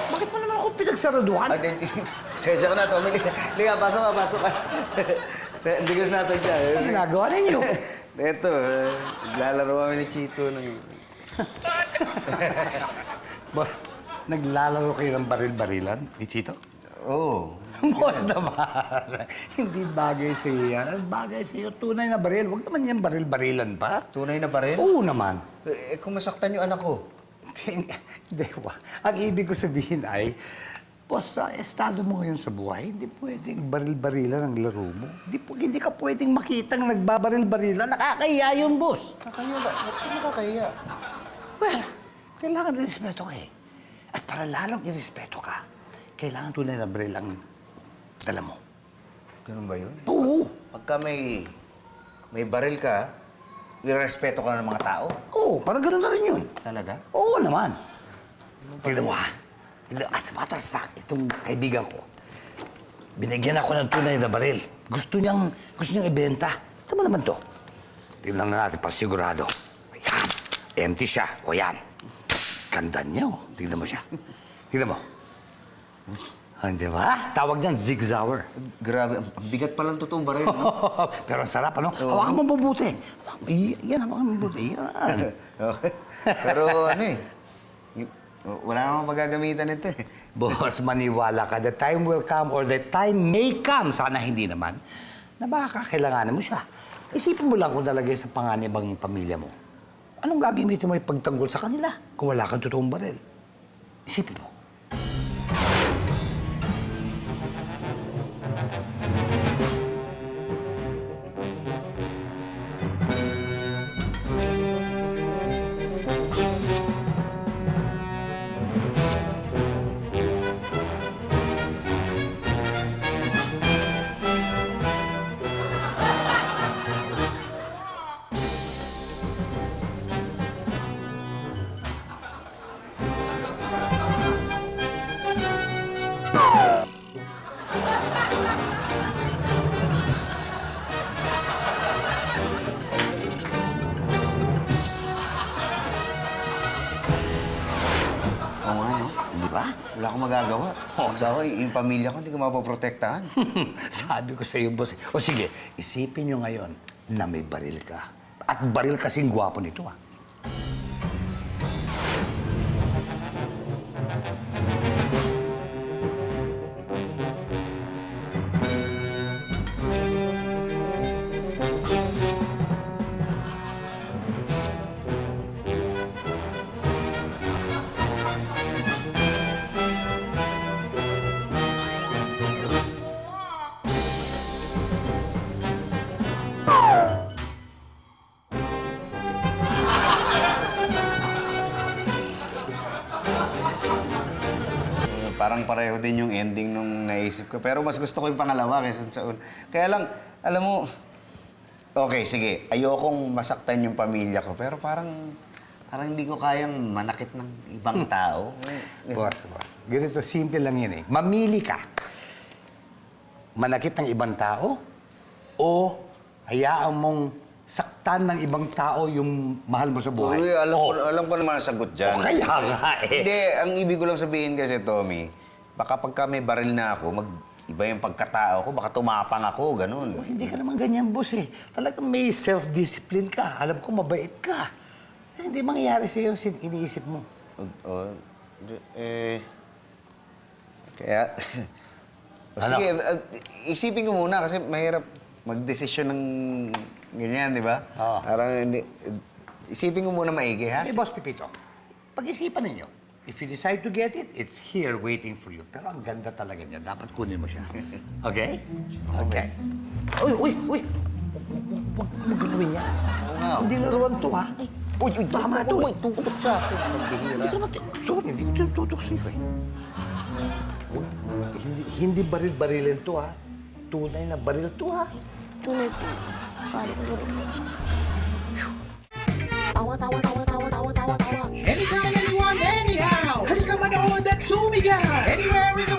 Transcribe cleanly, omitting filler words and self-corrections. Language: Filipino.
Bakit mo naman ako pinagsaraduhan? Sensya ka na, Tommy. Liga, pasok ka. Hindi ko nasadya. Ano ginagawa ninyo? Ito, naglalaro kami ni Chito ng... Naglalaro kayo ng baril-barilan ni Chito? Oo. Boss naman. Hindi bagay sa iyo yan. Ang bagay sa iyo, tunay na baril. Huwag naman yan baril-barilan pa. Tunay na pa rin? Oo naman. Kung masaktan yung anak ko. Hindi, ang ibig ko sabihin ay, boss, sa estado mo ngayon sa buhay, hindi pwedeng baril-barilan ang laro mo. Hindi ka pwedeng makitang nagbabaril-barilan. Nakakahiya yun, boss. Nakakahiya ba? Ba't ka nakakahiya? Well, kailangan irespeto ka eh. At para lalong irespeto ka, kailangan tunay na baril ang dala mo. Ganun ba yun? Oo. Pagka may baril ka, irespeto ka ng mga tao? Oo, parang gano'n na rin yun. Talaga? Oo naman. Tignan mo ha. As a matter of fact, itong kaibigan ko, binigyan ako ng tunay na baril. Gusto niyang ibenta. Ito mo naman to. Tignan na natin para sigurado. Ayan. Empty siya. O yan. Ganda niya oh. Tignan mo siya. Tignan mo. Di ba? Tawag niyan zigzauer. Grabe, ang bigat palang totoong baril, no? Pero ang sarap, ano? Hawakan mo mabuti. Yan, hawakan mo mabuti. Yan. Okay. Pero wala namang magagamitan ito eh. Boss, maniwala ka. The time will come or the time may come, sana hindi naman, na makakakailanganan mo siya. Isipin mo lang kung talagay sa panganibang pamilya mo. Anong gagamitin mo ipagtanggol sa kanila kung wala kang totoong baril? Isipin mo. Oo nga, no? Di ba? Wala akong magagawa. Sabi, yung pamilya ko, hindi ko mapoprotektahan. Sabi ko sa iyo, boss. O sige, isipin nyo ngayon na may baril ka. At baril kasing gwapo nito, ah. Parang pareho din yung ending nung naisip ko. Pero mas gusto ko yung pangalawa kaysa sa una. Kaya lang, alam mo, okay, sige, ayokong masaktan yung pamilya ko. Pero parang hindi ko kayang manakit ng ibang tao. Boss. Ganito, simple lang yan eh. Mamili ka. Manakit ng ibang tao o hayaan mong saktan ng ibang tao yung mahal mo sa buhay. Uy, alam ko naman ang sagot dyan. O kaya nga eh. Hindi, ang ibig ko lang sabihin kasi, Tommy, baka pagka may baril na ako, iba yung pagkatao ko, baka tumapang ako, ganun. Hindi ka naman ganyan, boss eh. Talagang may self-discipline ka. Alam ko, mabait ka. Hindi mangyayari sa'yo yung iniisip mo. Kaya... Ano? Sige, isipin ko muna kasi mahirap magdesisyon ng ganyan, di ba? Oo. Parang hindi... Isipin ko muna maigi, ha? Eh, Boss Pipito, pag-isipan ninyo. If you decide to get it, it's here waiting for you. Pero ang ganda talaga niya. Dapat kunin mo siya. Okay? Okay. Uy! Huwag mo gawin yan. Hindi laruan to, ha? Uy, tama na to. Uy, tutok siya. Hindi ka naman... Sorry, hindi ko tinututok sa'yo, eh. Hindi baril-barilin to, ha? Tunay na baril to, ha? Tunay to. Sabi ko. Anytime, anyone, Anywhere in the